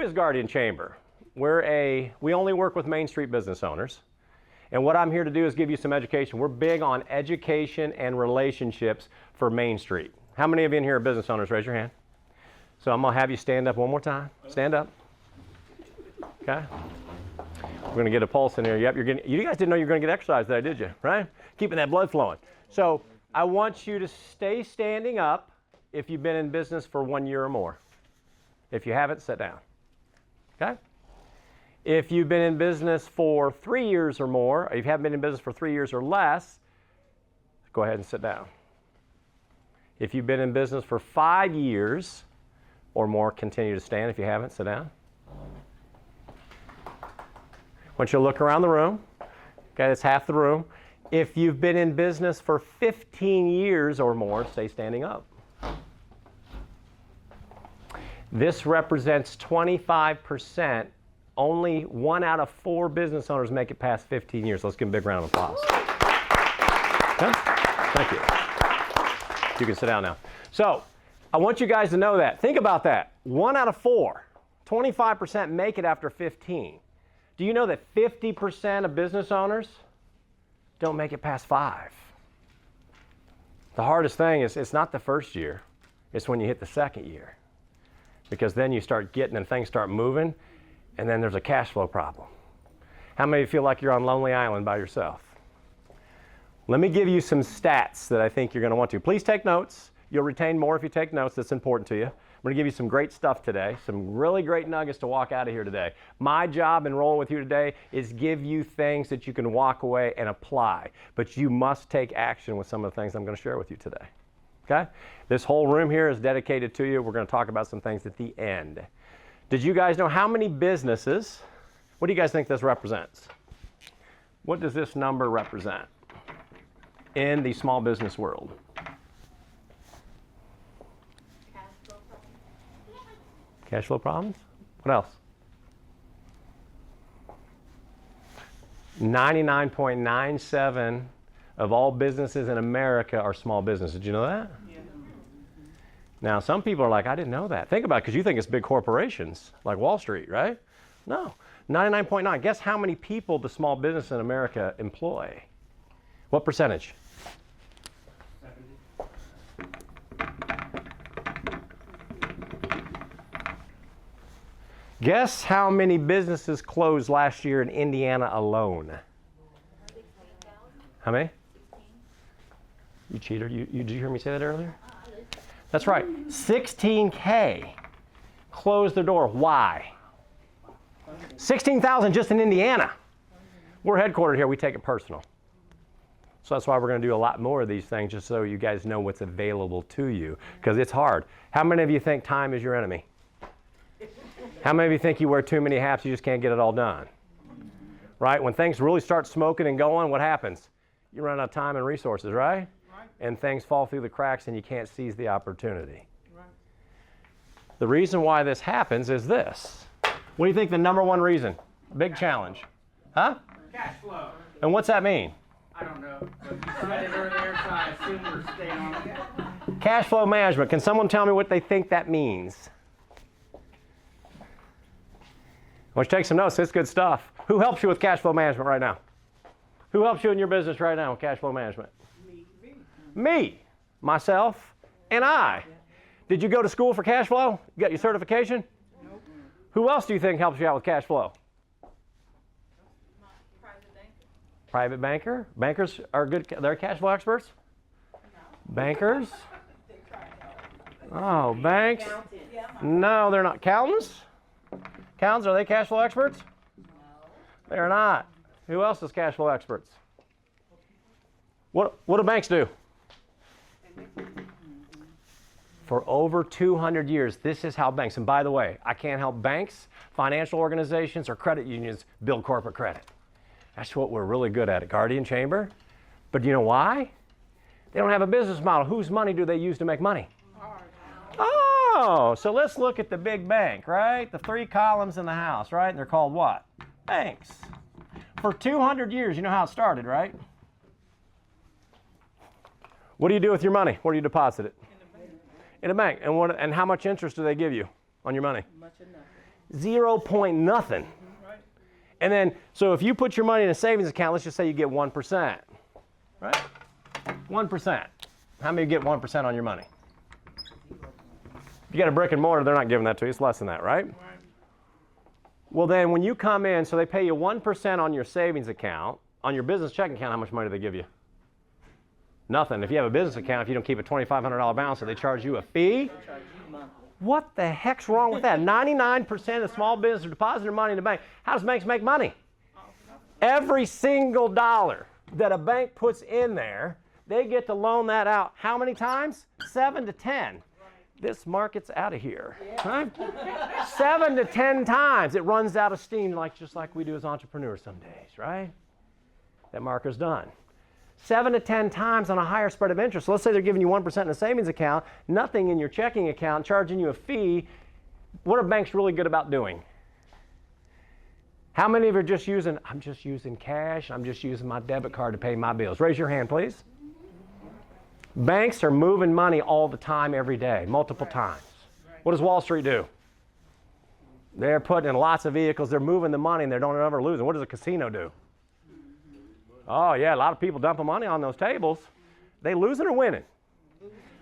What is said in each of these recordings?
is Guardian Chamber? We only work with Main Street business owners. And what I'm here to do is give you some education. We're big on education and relationships for Main Street. How many of you in here are business owners? Raise your hand. So I'm going to have you stand up one more time. Stand up. Okay. We're going to get a pulse in here. Yep, you guys didn't know you were going to get exercise today, did you? Right? Keeping that blood flowing. So I want you to stay standing up if you've been in business for 1 year or more. If you haven't, sit down. Okay? If you've been in business for 3 years or more, or if you haven't been in business for 3 years or less, go ahead and sit down. If you've been in business for 5 years or more, continue to stand. If you haven't, sit down. I want you to look around the room. Okay, that's half the room. If you've been in business for 15 years or more, stay standing up. This represents 25%. Only 1 out of 4 business owners make it past 15 years. So let's give them a big round of applause. Okay? Thank you. You can sit down now. So I want you guys to know that. Think about that. 1 out of 4, 25% make it after 15. Do you know that 50% of business owners don't make it past 5? The hardest thing is it's not the first year. It's when you hit the second year. Because then you start getting and things start moving, and then there's a cash flow problem. How many of you feel like you're on Lonely Island by yourself? Let me give you some stats that I think you're going to want to. Please take notes. You'll retain more if you take notes. That's important to you. I'm going to give you some great stuff today, some really great nuggets to walk out of here today. My job in rolling with you today is give you things that you can walk away and apply. But you must take action with some of the things I'm going to share with you today. Okay? This whole room here is dedicated to you. We're going to talk about some things at the end. Did you guys know how many businesses, what do you guys think this represents? What does this number represent in the small business world? Cash flow problems? What else? 99.97 of all businesses in America are small businesses. Did you know that? Yeah. Now, some people are like, I didn't know that. Think about it, because you think it's big corporations like Wall Street, right? No. 99.9. Guess how many people the small business in America employ? What percentage? 70. Guess how many businesses closed last year in Indiana alone? How many? You cheater. Did you hear me say that earlier? That's right. 16K closed their door. Why? 16,000 just in Indiana. We're headquartered here. We take it personal. So that's why we're going to do a lot more of these things, just so you guys know what's available to you, because it's hard. How many of you think time is your enemy? How many of you think you wear too many hats, you just can't get it all done? Right? When things really start smoking and going, what happens? You run out of time and resources, right? And things fall through the cracks and you can't seize the opportunity. The reason why this happens is this. What do you think the number one reason? Big challenge. Huh? Cash flow. And what's that mean? I don't know. But you said it earlier, so I assume we're staying on it. Cash flow management. Can someone tell me what they think that means? I want you to take some notes. It's good stuff. Who helps you with cash flow management right now? Who helps you in your business right now with cash flow management? Me, myself, and I. Did you go to school for cash flow? You got your certification? Nope. Who else do you think helps you out with cash flow? Private banker. Private banker? Bankers are good. They're cash flow experts? No. Bankers? They try to help. Oh, banks? No, they're not. Accountants? Accountants, are they cash flow experts? No. They're not. Who else is cash flow experts? What do banks do? For over 200 years, this is how banks, and by the way, I can't help banks, financial organizations, or credit unions build corporate credit. That's what we're really good at Guardian Chamber. But do you know why? They don't have a business model. Whose money do they use to make money? Oh, so let's look at the big bank, right? The 3 columns in the house, right? And they're called what? Banks. For 200 years, you know how it started, right? What do you do with your money? Where do you deposit it? In the bank. In a bank. And how much interest do they give you on your money? Much enough. 0 point nothing. Right. And then, so if you put your money in a savings account, let's just say you get 1%, right? 1%. How many get 1% on your money? You got a brick and mortar, they're not giving that to you. It's less than that, right? Right. Well, then when you come in, so they pay you 1% on your savings account. On your business checking account, how much money do they give you? Nothing. If you have a business account, if you don't keep a $2,500 balance, so they charge you a fee? What the heck's wrong with that? 99% of small business are depositing their money in the bank. How does banks make money? Every single dollar that a bank puts in there, they get to loan that out. How many times? 7 to 10. This market's out of here. Right? 7 to 10 times it runs out of steam, just like we do as entrepreneurs some days, right? That marker's done. 7 to 10 times on a higher spread of interest. So let's say they're giving you 1% in a savings account, nothing in your checking account, charging you a fee. What are banks really good about doing? How many of you are just using, I'm just using cash, I'm just using my debit card to pay my bills? Raise your hand, please. Banks are moving money all the time, every day, multiple times. What does Wall Street do? They're putting in lots of vehicles, they're moving the money, and they don't ever lose it. What does a casino do? Oh, yeah, a lot of people dumping money on those tables. They losing or winning?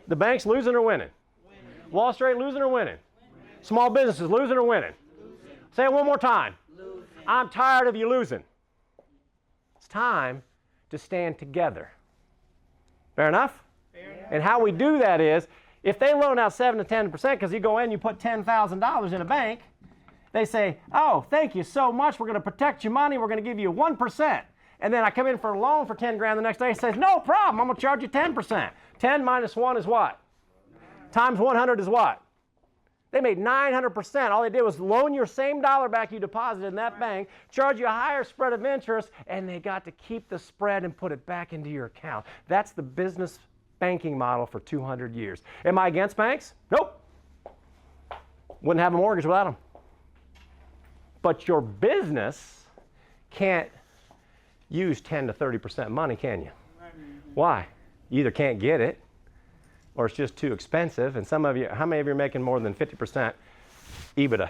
The banks losing or winning? Wall Street losing or winning? Small businesses losing or winning? Say it one more time. I'm tired of you losing. It's time to stand together. Fair enough? And how we do that is, if they loan out 7 to 10%, because you go in and you put $10,000 in a bank, they say, oh, thank you so much, we're going to protect your money, we're going to give you 1%. And then I come in for a loan for 10 grand the next day, he says, no problem, I'm going to charge you 10%. 10 minus 1 is what? Times 100 is what? They made 900%. All they did was loan your same dollar back you deposited in that bank, charge you a higher spread of interest, and they got to keep the spread and put it back into your account. That's the business banking model for 200 years. Am I against banks? Nope. Wouldn't have a mortgage without them. But your business can't use 10 to 30% money, can you? Why? You either can't get it, or it's just too expensive. And some of you, how many of you are making more than 50% EBITDA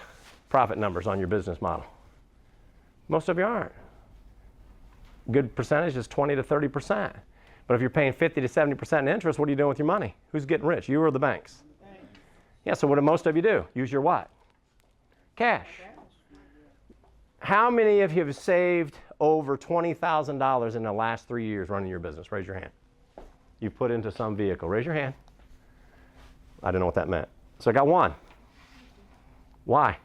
profit numbers on your business model? Most of you aren't. Good percentage is 20 to 30%. But if you're paying 50 to 70% in interest, what are you doing with your money? Who's getting rich, you or the banks? Yeah, so what do most of you do? Use your what? Cash. How many of you have saved over $20,000 in the last 3 years running your business? Raise your hand. You put into some vehicle. Raise your hand. I didn't know what that meant. So I got one. Why?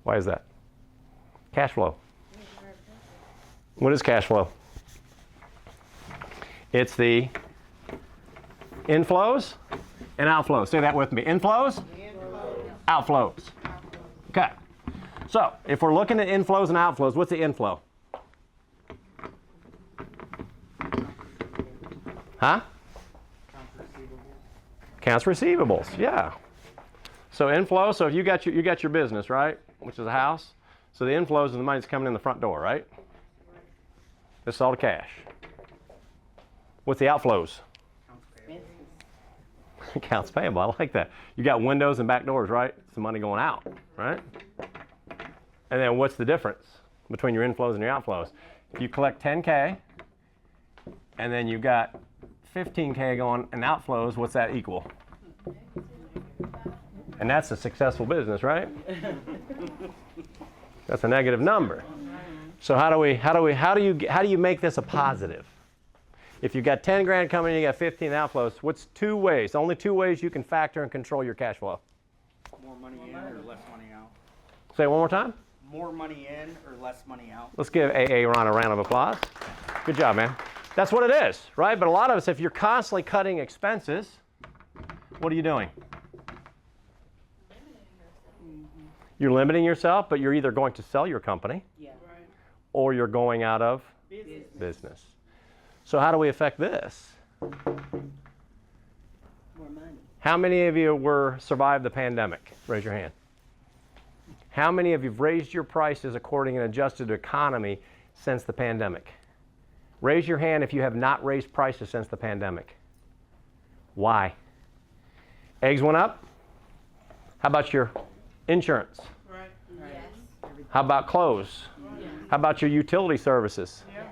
Why is that? Cash flow. What is cash flow? It's the inflows and outflows. Say that with me. Inflows, outflows. Okay. So if we're looking at inflows and outflows, what's the inflow? Huh? Accounts receivables. Yeah. So inflow. So if you got your business, right, which is a house. So the inflows and the money's coming in the front door, right? This is all the cash. What's the outflows? Accounts payable. I like that. You got windows and back doors, right? It's the money going out, right? And then what's the difference between your inflows and your outflows? If you collect 10K and then you've got 15K going in outflows, what's that equal? And that's a successful business, right? That's a negative number. So how do you make this a positive? If you've got 10 grand coming in, you got 15 outflows, what's 2 ways? Only 2 ways you can factor and control your cash flow. More money in or less money out? Say it one more time. More money in or less money out? Let's give AA Ron a round of applause. Good job, man. That's what it is, right? But a lot of us, if you're constantly cutting expenses, what are you doing? You're limiting yourself, but you're either going to sell your company or you're going out of business. So how do we affect this? More money. How many of you survived the pandemic? Raise your hand. How many of you have raised your prices according and adjusted to economy since the pandemic? Raise your hand if you have not raised prices since the pandemic. Why? Eggs went up, How about your insurance? Right. How about clothes? How about your utility services? Yeah.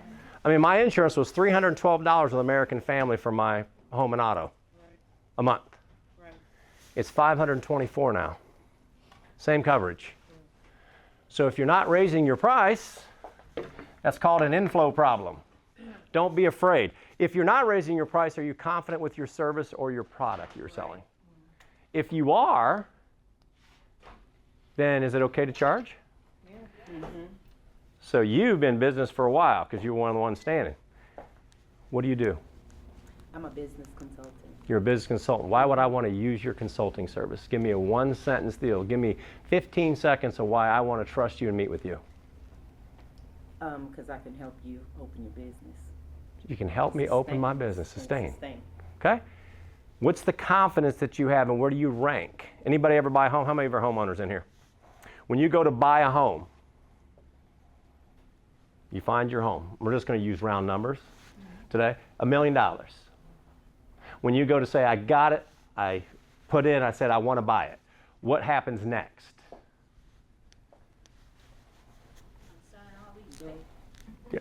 I mean, my insurance was $312 with American Family for my home and auto a month. Right. It's $524 now. Same coverage. So if you're not raising your price, that's called an inflow problem. Don't be afraid. If you're not raising your price, are you confident with your service or your product you're selling? If you are, then is it okay to charge? So you've been in business for a while because you're one of the ones standing. What do you do? I'm a business consultant. You're a business consultant. Why would I want to use your consulting service? Give me a one-sentence deal. Give me 15 seconds of why I want to trust you and meet with you. Because I can help you open your business. You can help me open my business. Sustain. Sustain. Okay? What's the confidence that you have and where do you rank? Anybody ever buy a home? How many of our homeowners in here? When you go to buy a home, you find your home. We're just going to use round numbers today. $1 million. When you go to say, I got it, I put in, I said, I want to buy it. What happens next?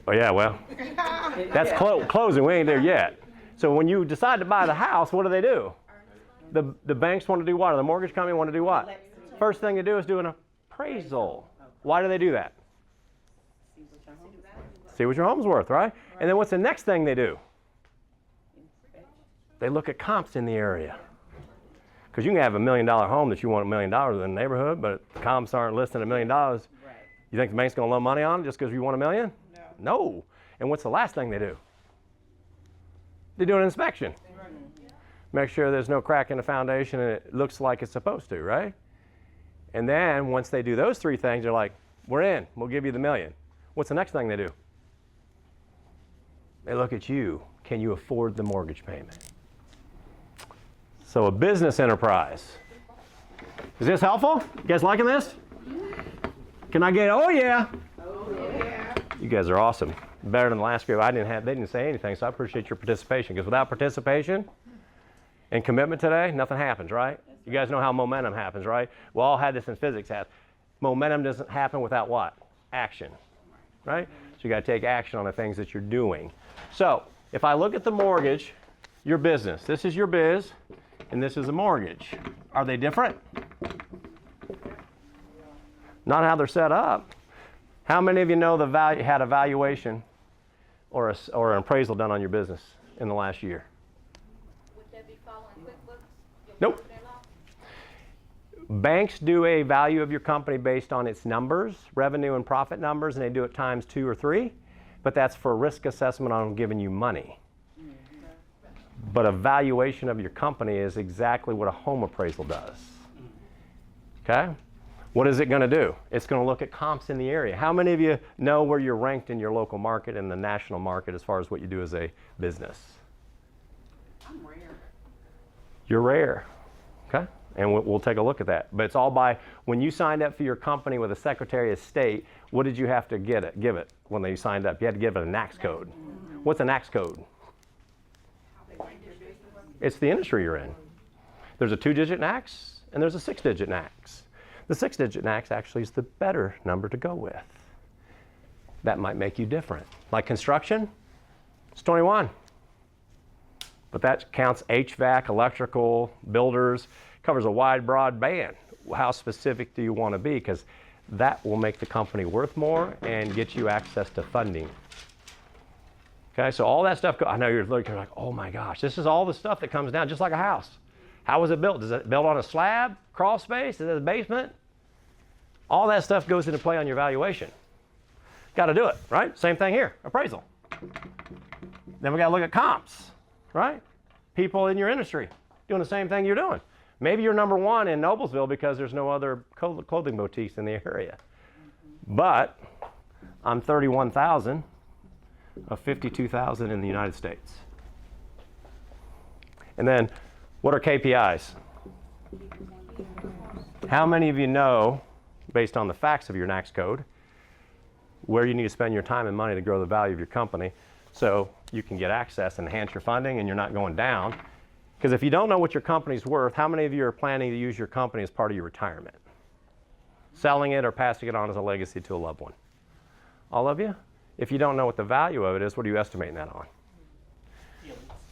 Oh, yeah, well, that's closing. We ain't there yet. So when you decide to buy the house, what do? The banks want to do what? Or the mortgage company want to do what? First thing they do is do an appraisal. Why do they do that? See what your home's worth, right? And then what's the next thing they do? They look at comps in the area. Because you can have $1 million home that you want $1 million in the neighborhood, but comps aren't listed at $1 million. You think the bank's going to loan money on it just because you want $1 million? No. And what's the last thing they do? They do an inspection. Make sure there's no crack in the foundation and it looks like it's supposed to, right? And then once they do those three things, they're like, we're in. We'll give you the $1 million. What's the next thing they do? They look at you. Can you afford the mortgage payment? So a business enterprise. Is this helpful? You guys liking this? Can I get, oh yeah. You guys are awesome. Better than the last group. They didn't say anything, so I appreciate your participation. Because without participation and commitment today, nothing happens, right? You guys know how momentum happens, right? We all had this in physics. Momentum doesn't happen without what? Action, right? So you got to take action on the things that you're doing. So if I look at the mortgage, your business, this is your biz, and this is a mortgage. Are they different? Not how they're set up. How many of you know had a valuation or an appraisal done on your business in the last year? Would that be following QuickBooks? Nope. Banks do a value of your company based on its numbers, revenue and profit numbers, and they do it times 2 or 3. But that's for risk assessment on giving you money. But a valuation of your company is exactly what a home appraisal does. Okay? What is it going to do? It's going to look at comps in the area. How many of you know where you're ranked in your local market and the national market as far as what you do as a business? I'm rare. You're rare. Okay? And we'll take a look at that. But it's all by, when you signed up for your company with the Secretary of State, what did you have to give it when they signed up? You had to give it a NAICS code. What's a NAICS code? It's the industry you're in. There's a 2-digit NAICS and there's a 6-digit NAICS. The 6-digit NAICS actually is the better number to go with. That might make you different. Like construction, it's 21. But that counts HVAC, electrical, builders, covers a wide, broad band. How specific do you want to be? Because that will make the company worth more and get you access to funding. Okay, so all that stuff, I know you're looking like, oh my gosh, this is all the stuff that comes down, just like a house. How was it built? Is it built on a slab, crawl space? Is it a basement? All that stuff goes into play on your valuation. Got to do it, right? Same thing here, appraisal. Then we got to look at comps, right? People in your industry doing the same thing you're doing. Maybe you're number 1 in Noblesville because there's no other clothing boutiques in the area. But I'm 31,000 of 52,000 in the United States. And then, what are KPIs? How many of you know, based on the facts of your NAICS code, where you need to spend your time and money to grow the value of your company so you can get access and enhance your funding and you're not going down? Because if you don't know what your company's worth, how many of you are planning to use your company as part of your retirement? Selling it or passing it on as a legacy to a loved one? All of you? If you don't know what the value of it is, what are you estimating that on?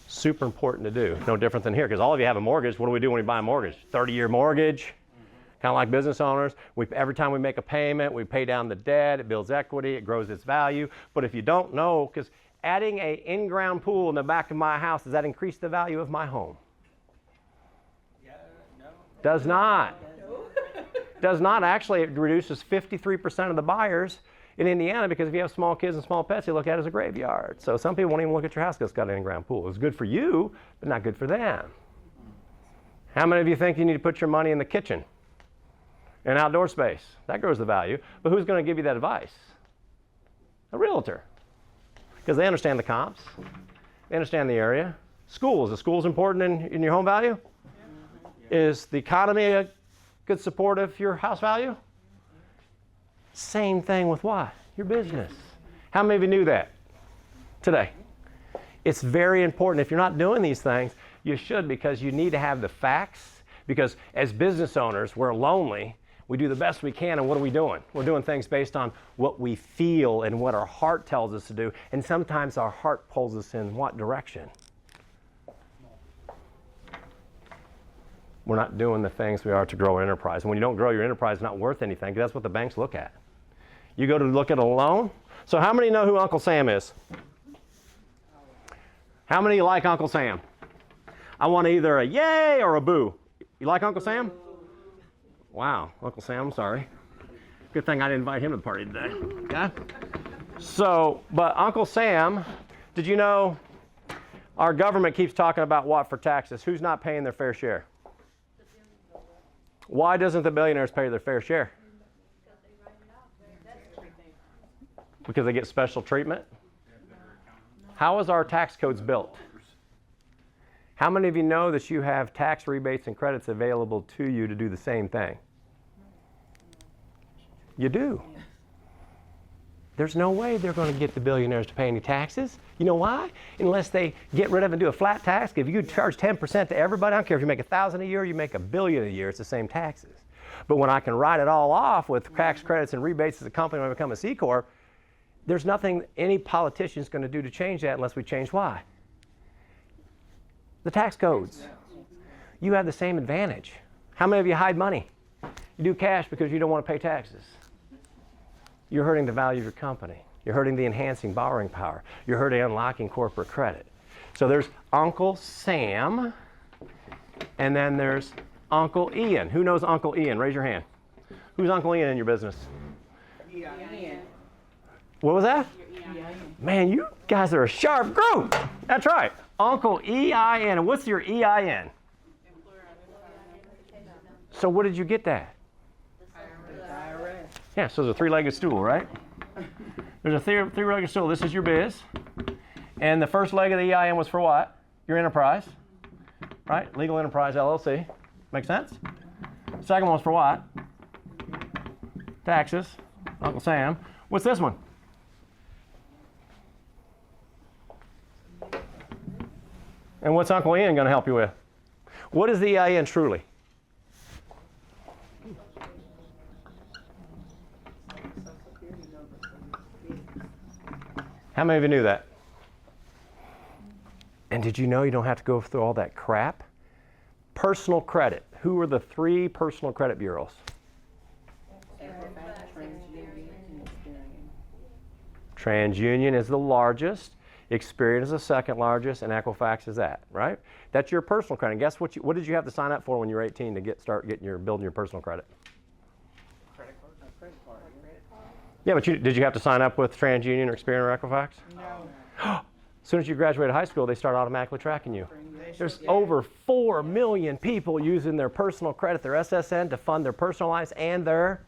Super important to do. No different than here, because all of you have a mortgage. What do we do when we buy a mortgage? 30-year mortgage. Kind of like business owners. Every time we make a payment, we pay down the debt. It builds equity. It grows its value. But if you don't know, because adding an in-ground pool in the back of my house, does that increase the value of my home? No. Does not. Does not. Actually, it reduces 53% of the buyers in Indiana, because if you have small kids and small pets, you look at it as a graveyard. So some people won't even look at your house because it's got an in-ground pool. It's good for you, but not good for them. How many of you think you need to put your money in the kitchen? An outdoor space. That grows the value. But who's going to give you that advice? A realtor. Because they understand the comps. They understand the area. Schools. Are schools important in your home value? Is the economy a good support of your house value? Same thing with what? Your business. How many of you knew that today? It's very important. If you're not doing these things, you should, because you need to have the facts. Because as business owners, we're lonely. We do the best we can, and what are we doing? We're doing things based on what we feel and what our heart tells us to do. And sometimes our heart pulls us in what direction? We're not doing the things we are to grow our enterprise. And when you don't grow your enterprise, it's not worth anything, because that's what the banks look at. You go to look at a loan. So how many know who Uncle Sam is? How many like Uncle Sam? I want either a yay or a boo. You like Uncle Sam? Wow, Uncle Sam, I'm sorry. Good thing I didn't invite him to the party today. Okay? So, but Uncle Sam, did you know our government keeps talking about what for taxes? Who's not paying their fair share? Why doesn't the billionaires pay their fair share? Because they get special treatment? How is our tax codes built? How many of you know that you have tax rebates and credits available to you to do the same thing? You do. There's no way they're going to get the billionaires to pay any taxes. You know why? Unless they get rid of and do a flat tax. If you charge 10% to everybody, I don't care if you make $1,000 a year or you make $1 billion a year, it's the same taxes. But when I can write it all off with tax credits and rebates as a company when I become a C Corp, there's nothing any politician's going to do to change that unless we change why? The tax codes. You have the same advantage. How many of you hide money? You do cash because you don't want to pay taxes. You're hurting the value of your company. You're hurting the enhancing borrowing power. You're hurting unlocking corporate credit. So there's Uncle Sam, and then there's Uncle Ian. Who knows Uncle Ian? Raise your hand. Who's Uncle Ian in your business? EIN. What was that? Man, you guys are a sharp group. That's right. Uncle EIN. And what's your EIN? So what did you get that? Yeah, so there's a three-legged stool, right? There's a three-legged stool. This is your biz. And the first leg of the EIN was for what? Your enterprise, right? Legal Enterprise LLC. Make sense? Second one was for what? Taxes. Uncle Sam. What's this one? And what's Uncle Ian going to help you with? What is the EIN truly? How many of you knew that? And did you know you don't have to go through all that crap? Personal credit. Who are the 3 personal credit bureaus? TransUnion is the largest. Experian is the second largest, and Equifax is that, right? That's your personal credit. And guess what? What did you have to sign up for when you were 18 to start building your personal credit? Credit card. Yeah, but did you have to sign up with TransUnion or Experian or Equifax? No. As soon as you graduate high school, they start automatically tracking you. There's over 4 million people using their personal credit, their SSN, to fund their personal lives and their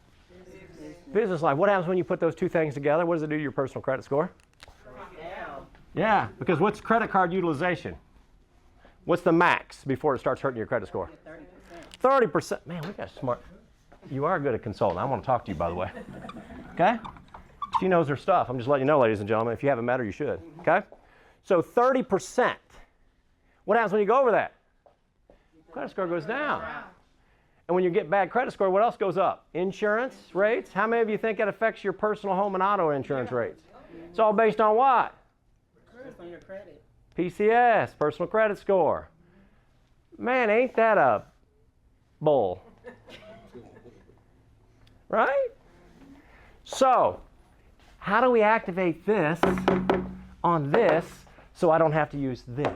business life. What happens when you put those two things together? What does it do to your personal credit score? Yeah, because what's credit card utilization? What's the max before it starts hurting your credit score? 30%. Man, we got smart. You are good at consulting. I want to talk to you, by the way. Okay? She knows her stuff. I'm just letting you know, ladies and gentlemen. If you haven't met her, you should. Okay? So 30%. What happens when you go over that? Credit score goes down. And when you get bad credit score, what else goes up? Insurance rates. How many of you think that affects your personal home and auto insurance rates? It's all based on what? On your credit. PCS, personal credit score. Man, ain't that a bull? Right? So, how do we activate this on this so I don't have to use this?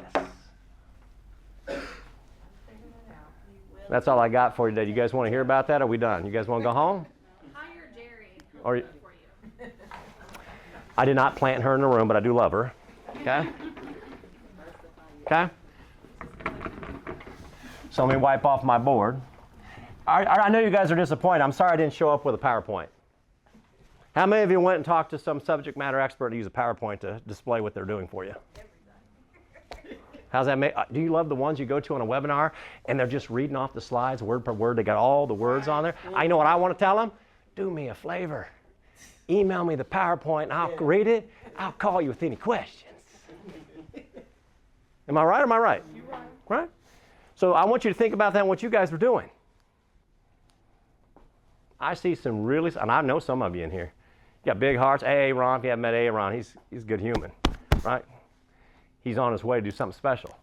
That's all I got for you today. You guys want to hear about that? Or are we done? You guys want to go home? Hire Jerry. Or, For you. I did not plant her in the room, but I do love her. Okay? Okay? So let me wipe off my board. I know you guys are disappointed. I'm sorry I didn't show up with a PowerPoint. How many of you went and talked to some subject matter expert to use a PowerPoint to display what they're doing for you? How's that make? Do you love the ones you go to on a webinar and they're just reading off the slides word per word? They got all the words on there. I know what I want to tell them. Do me a favor. Email me the PowerPoint and I'll read it. I'll call you with any questions. Am I right or am I right? You're right. Right? So I want you to think about that and what you guys are doing. I see some really, and I know some of you in here. You got big hearts. Hey, Ron, if you haven't met Ron, he's a good human, right? He's on his way to do something special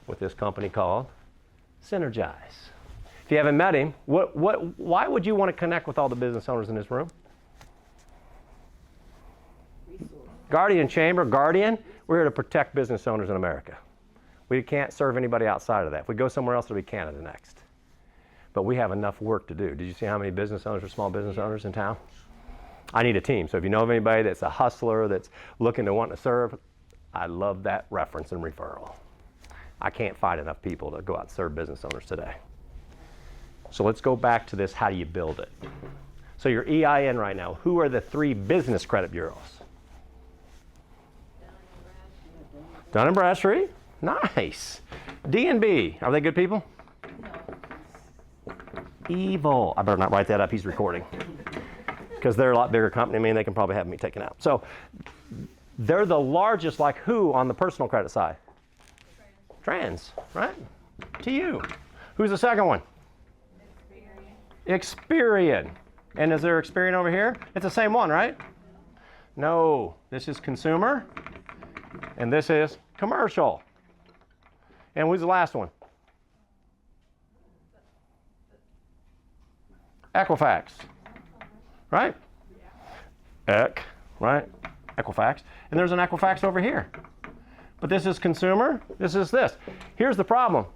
with this company called Synergize. If you haven't met him, why would you want to connect with all the business owners in this room? Guardian Chamber, Guardian, we're here to protect business owners in America. We can't serve anybody outside of that. If we go somewhere else, it'll be Canada next. But we have enough work to do. Did you see how many business owners or small business owners in town? I need a team. So if you know of anybody that's a hustler, that's looking to want to serve, I love that reference and referral. I can't find enough people to go out and serve business owners today. So let's go back to this, how do you build it? So your EIN right now, who are the 3 business credit bureaus? Dun & Bradstreet, nice. D&B, are they good people? Evil. I better not write that up, he's recording. Because they're a lot bigger company than me and they can probably have me taken out. So they're the largest, like who on the personal credit side? Trans, right? To you. Who's the second one? Experian. And is there Experian over here? It's the same one, right? No, this is consumer and this is commercial. And who's the last one? Equifax, right? Right? Equifax. And there's an Equifax over here. But this is consumer, this is this. Here's the problem.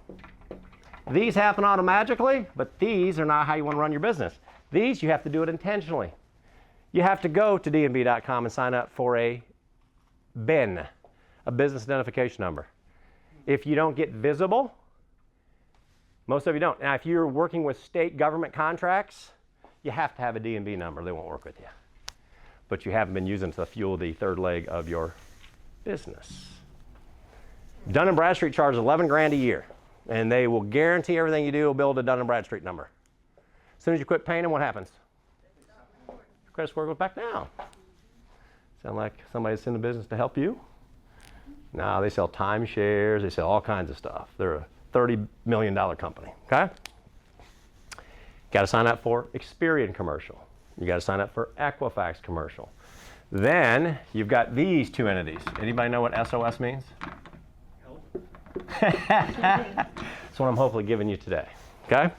These happen automatically, but these are not how you want to run your business. These, you have to do it intentionally. You have to go to dnb.com and sign up for a BIN, a business identification number. If you don't get visible, most of you don't. Now, if you're working with state government contracts, you have to have a DNB number. They won't work with you. But you haven't been using it to fuel the third leg of your business. Dun & Bradstreet charges $11,000 a year, and they will guarantee everything you do will build a Dun & Bradstreet number. As soon as you quit paying them, what happens? Your credit score goes back down. Sound like somebody's in the business to help you? No, they sell timeshares. They sell all kinds of stuff. They're a $30 million company, okay? Got to sign up for Experian commercial. You got to sign up for Equifax commercial. Then you've got these 2 entities. Anybody know what SOS means? That's what I'm hopefully giving you today, okay?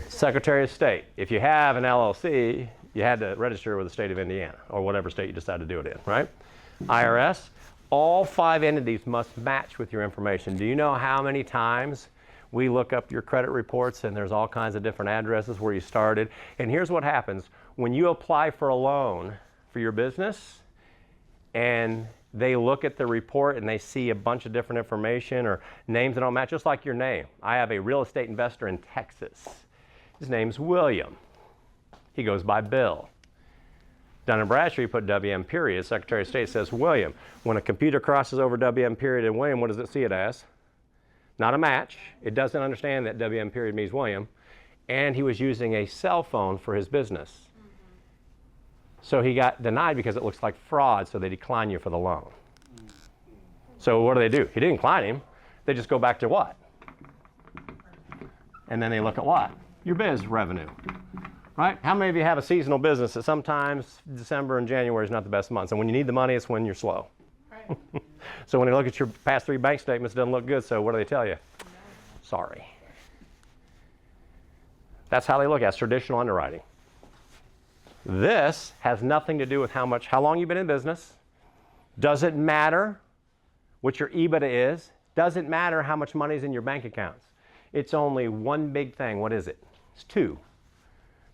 Secretary of State. If you have an LLC, you had to register with the state of Indiana or whatever state you decide to do it in, right? IRS. All 5 entities must match with your information. Do you know how many times we look up your credit reports and there's all kinds of different addresses where you started? And here's what happens. When you apply for a loan for your business and they look at the report and they see a bunch of different information or names that don't match, just like your name. I have a real estate investor in Texas. His name's William. He goes by Bill. Dun & Bradstreet put WM period. Secretary of State says William. When a computer crosses over WM period and William, what does it see it as? Not a match. It doesn't understand that WM period means William. And he was using a cell phone for his business. So he got denied because it looks like fraud, so they decline you for the loan. So what do? He didn't decline him. They just go back to what? And then they look at what? Your biz revenue, right? How many of you have a seasonal business that sometimes December and January is not the best months? And when you need the money, it's when you're slow. Right. So when they look at your past 3 bank statements, it doesn't look good. So what do they tell you? Sorry. That's how they look at it. It's traditional underwriting. This has nothing to do with how long you've been in business. Doesn't matter what your EBITDA is. Doesn't matter how much money is in your bank accounts. It's only one big thing. What is it? It's 2.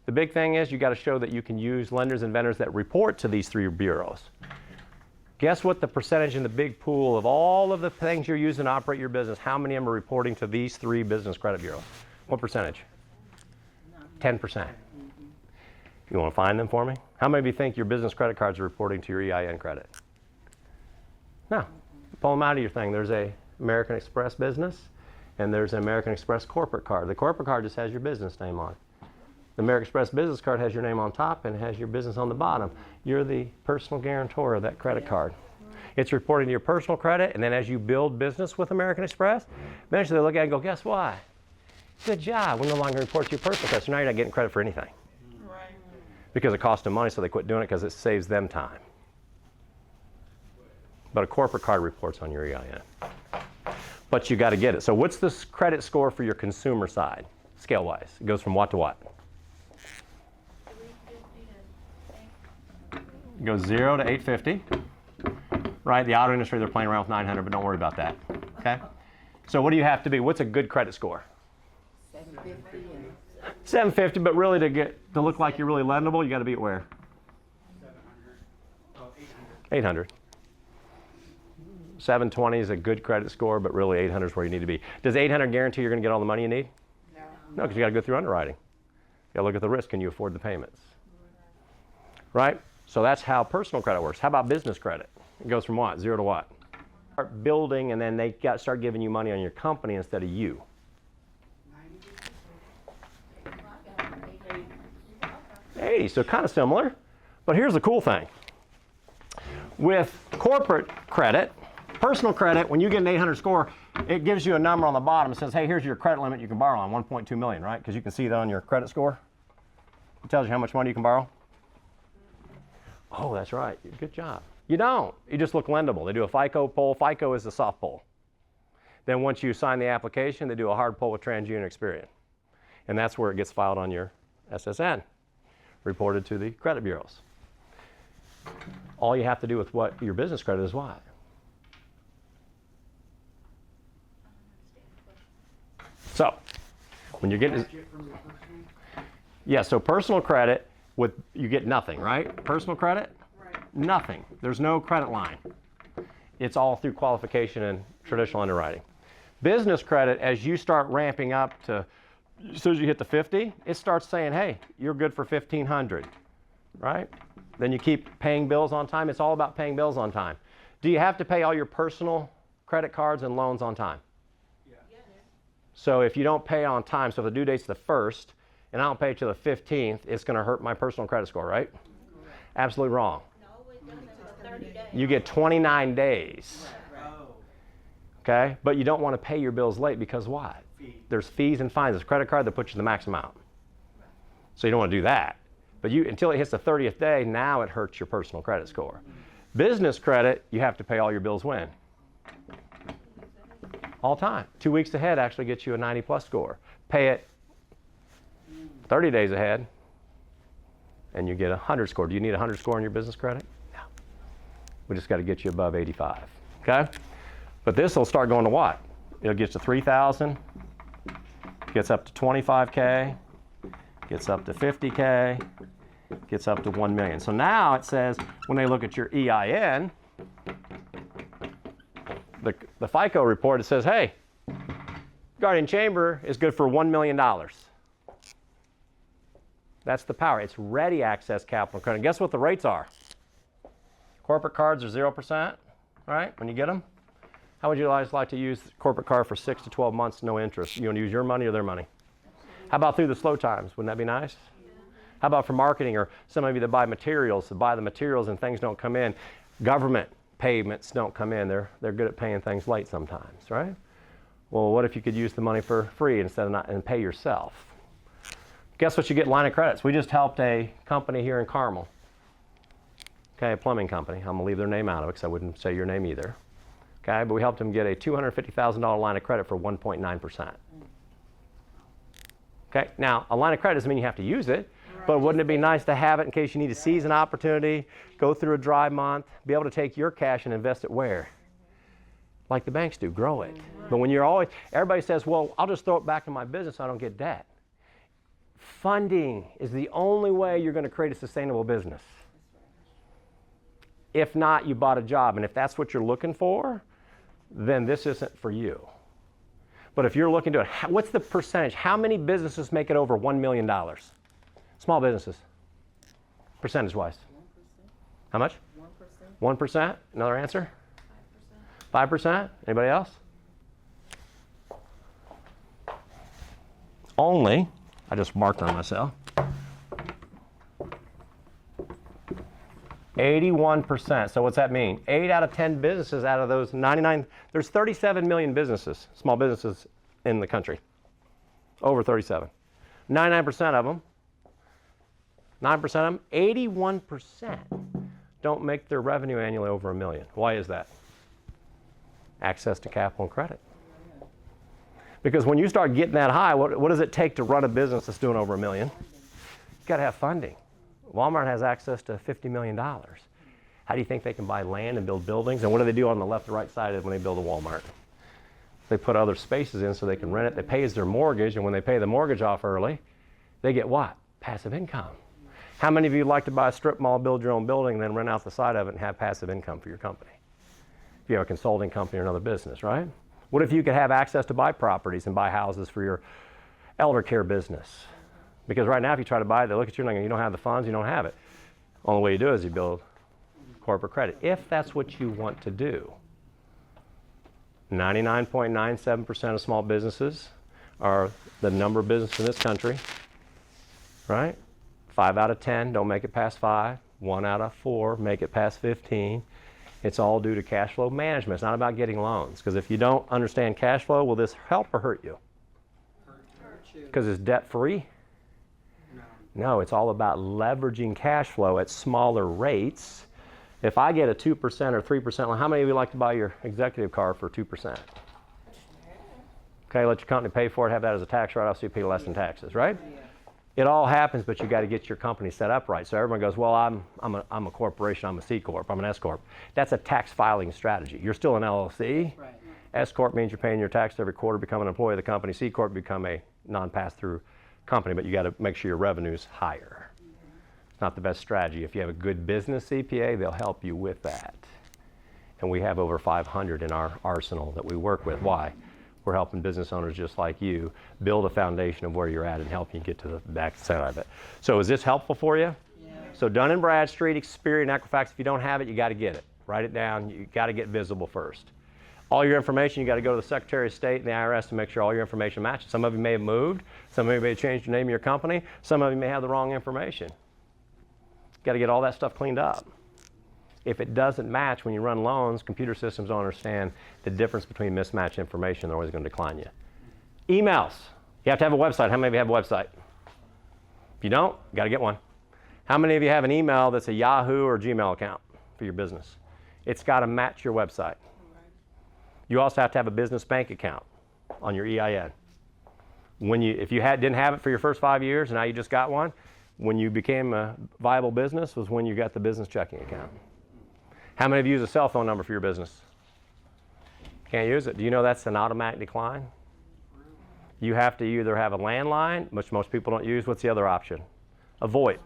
The big thing is you got to show that you can use lenders and vendors that report to these 3 bureaus. Guess what the percentage in the big pool of all of the things you're using to operate your business, how many of them are reporting to these 3 business credit bureaus? What percentage? 10%. You want to find them for me? How many of you think your business credit cards are reporting to your EIN credit? No. Pull them out of your thing. There's a American Express business, and there's an American Express corporate card. The corporate card just has your business name on it. The American Express business card has your name on top and it has your business on the bottom. You're the personal guarantor of that credit card. It's reporting to your personal credit, and then as you build business with American Express, eventually they look at it and go, guess what? Good job. We no longer report to your personal credit, so now you're not getting credit for anything. Right. Because it costs them money, so they quit doing it because it saves them time. But a corporate card reports on your EIN. But you got to get it. So what's the credit score for your consumer side, scale-wise? It goes from what to what? It goes 0 to 850. Right? The auto industry, they're playing around with 900, but don't worry about that. Okay? So what do you have to be? What's a good credit score? 750 and 750, but really to look like you're really lendable, you got to be at where? 700. Oh, 800. 800. 720 is a good credit score, but really 800 is where you need to be. Does 800 guarantee you're going to get all the money you need? No, because you got to go through underwriting. You got to look at the risk. Can you afford the payments? Right? So that's how personal credit works. How about business credit? It goes from what? 0 to what? Start building, and then they start giving you money on your company instead of you. 80, so kind of similar. But here's the cool thing. With corporate credit, personal credit, when you get an 800 score, it gives you a number on the bottom. It says, hey, here's your credit limit you can borrow on, 1.2 million, right? Because you can see that on your credit score. It tells you how much money you can borrow. Oh, that's right. Good job. You don't. You just look lendable. They do a FICO poll. FICO is the soft poll. Then once you sign the application, they do a hard poll with TransUnion Experian. And that's where it gets filed on your SSN, reported to the credit bureaus. All you have to do with what your business credit is what? So, when you're getting, yeah, so personal credit, you get nothing, right? Personal credit, nothing. There's no credit line. It's all through qualification and traditional underwriting. Business credit, as you start ramping up to, as soon as you hit the 50, it starts saying, hey, you're good for 1,500, right? Then you keep paying bills on time. It's all about paying bills on time. Do you have to pay all your personal credit cards and loans on time? Yeah. So if you don't pay on time, so if the due date's the 1st, and I don't pay till the 15th, it's going to hurt my personal credit score, right? Absolutely wrong. No, it doesn't. It's 30 days. You get 29 days, Oh, okay? But you don't want to pay your bills late because why? There's fees and fines. There's a credit card that puts you the max amount. So you don't want to do that. But until it hits the 30th day, now it hurts your personal credit score. Business credit, you have to pay all your bills when? All time. 2 weeks ahead actually gets you a 90 plus score. Pay it 30 days ahead, and you get a 100 score. Do you need a 100 score in your business credit? No. We just got to get you above 85, okay? But this will start going to what? It'll get to 3,000, gets up to 25K, gets up to 50K, gets up to 1 million. So now it says, when they look at your EIN, the FICO report, it says, hey, Guardian Chamber is good for $1 million. That's the power. It's ready access capital credit. Guess what the rates are? Corporate cards are 0%, right, when you get them? How would you guys like to use corporate card for 6 to 12 months, no interest? You want to use your money or their money? How about through the slow times? Wouldn't that be nice? How about for marketing, or some of you that buy materials, and things don't come in? Government payments don't come in. They're good at paying things late sometimes, right? Well, what if you could use the money for free instead of not and pay yourself? Guess what you get line of credits? We just helped a company here in Carmel. Okay, a plumbing company. I'm going to leave their name out of it because I wouldn't say your name either. Okay, but we helped them get a $250,000 line of credit for 1.9%. Okay, now a line of credit doesn't mean you have to use it, but wouldn't it be nice to have it in case you need to seize an opportunity, go through a dry month, be able to take your cash and invest it where? Like the banks do, grow it. But when you're always, everybody says, well, I'll just throw it back in my business so I don't get debt. Funding is the only way you're going to create a sustainable business. If not, you bought a job, and if that's what you're looking for, then this isn't for you. But if you're looking to it, what's the percentage? How many businesses make it over $1 million? Small businesses, percentage-wise. 1%. How much? 1%. 1%? Another answer? 5%? Anybody else? Only, I just marked on myself, 81%. So what's that mean? 8 out of 10 businesses out of those 99, there's 37 million businesses, small businesses in the country. Over 37. 99% of them, 9% of them, 81% don't make their revenue annually over $1 million. Why is that? Access to capital and credit. Because when you start getting that high, what does it take to run a business that's doing over $1 million? You've got to have funding. Walmart has access to $50 million. How do you think they can buy land and build buildings? And what do they do on the left or right side when they build a Walmart? They put other spaces in so they can rent it. They pay as their mortgage, and when they pay the mortgage off early, they get what? Passive income. How many of you like to buy a strip mall, build your own building, and then rent out the side of it and have passive income for your company? If you have a consulting company or another business, right? What if you could have access to buy properties and buy houses for your elder care business? Because right now, if you try to buy it, they look at you and you don't have the funds, you don't have it. Only way you do is you build corporate credit, if that's what you want to do. 99.97% of small businesses are the number of businesses in this country, right? 5 out of 10 don't make it past 5. 1 out of 4 make it past 15. It's all due to cash flow management. It's not about getting loans. Because if you don't understand cash flow, will this help or hurt you? Because it's debt-free? No, it's all about leveraging cash flow at smaller rates. If I get a 2% or 3% loan, how many of you like to buy your executive car for 2%? Okay, let your company pay for it, have that as a tax write-off so you pay less in taxes, right? It all happens, but you got to get your company set up right. So everyone goes, well, I'm a corporation, I'm a C Corp, I'm an S Corp. That's a tax filing strategy. You're still an LLC. Right. S Corp means you're paying your tax every quarter, become an employee of the company. C Corp become a non-pass-through company, but you got to make sure your revenue's higher. It's not the best strategy. If you have a good business CPA, they'll help you with that. And we have over 500 in our arsenal that we work with. Why? We're helping business owners just like you build a foundation of where you're at and helping you get to the back side of it. So is this helpful for you? Yeah. So Dun & Bradstreet, Experian, Equifax, if you don't have it, you got to get it. Write it down. You got to get visible first. All your information, you got to go to the Secretary of State and the IRS to make sure all your information matches. Some of you may have moved. Some of you may have changed the name of your company. Some of you may have the wrong information. Got to get all that stuff cleaned up. If it doesn't match when you run loans, computer systems don't understand the difference between mismatched information. They're always going to decline you. Emails. You have to have a website. How many of you have a website? If you don't, you got to get one. How many of you have an email that's a Yahoo or Gmail account for your business? It's got to match your website. You also have to have a business bank account on your EIN. If you didn't have it for your first 5 years and now you just got one, when you became a viable business was when you got the business checking account. How many of you use a cell phone number for your business? Can't use it. Do you know that's an automatic decline? You have to either have a landline, which most people don't use. What's the other option? A VoIP.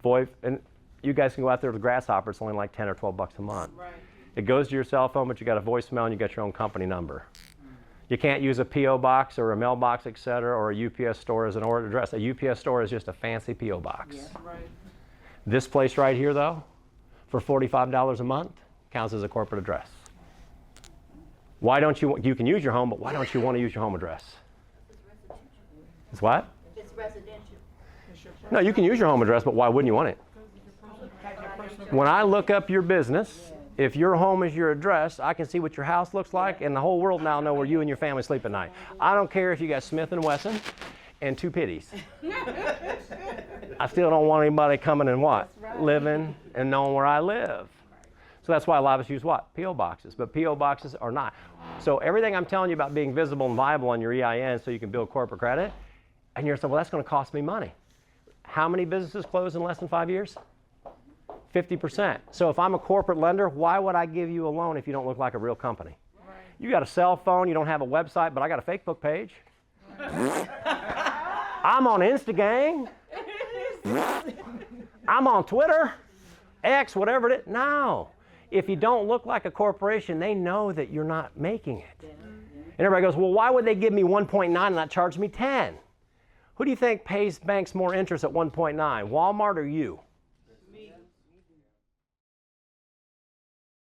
VoIP, and you guys can go out there with a Grasshopper. It's only like 10 or 12 bucks a month. Right. It goes to your cell phone, but you got a voicemail and you got your own company number. You can't use a P.O. box or a mailbox, et cetera, or a UPS store as an order address. A UPS store is just a fancy P.O. box. Yeah. Right. This place right here, though, for $45 a month, counts as a corporate address. Why don't you can use your home, but why don't you want to use your home address? It's what? It's residential. No, you can use your home address, but why wouldn't you want it? When I look up your business, If your home is your address, I can see what your house looks like, and the whole world now know where you and your family sleep at night. I don't care if you got Smith & Wesson and 2 pitties. I still don't want anybody coming and what? Living and knowing where I live. So that's why a lot of us use what? P.O. boxes. But P.O. boxes are not. So everything I'm telling you about being visible and viable on your EIN so you can build corporate credit, and you're saying, well, that's going to cost me money. How many businesses close in less than 5 years? 50%. So if I'm a corporate lender, why would I give you a loan if you don't look like a real company? Right. You got a cell phone, you don't have a website, but I got a Facebook page. I'm on Instagang. I'm on Twitter, X, whatever it is. No. If you don't look like a corporation, they know that you're not making it. And everybody goes, well, why would they give me 1.9 and not charge me 10? Who do you think pays banks more interest at 1.9, Walmart or you?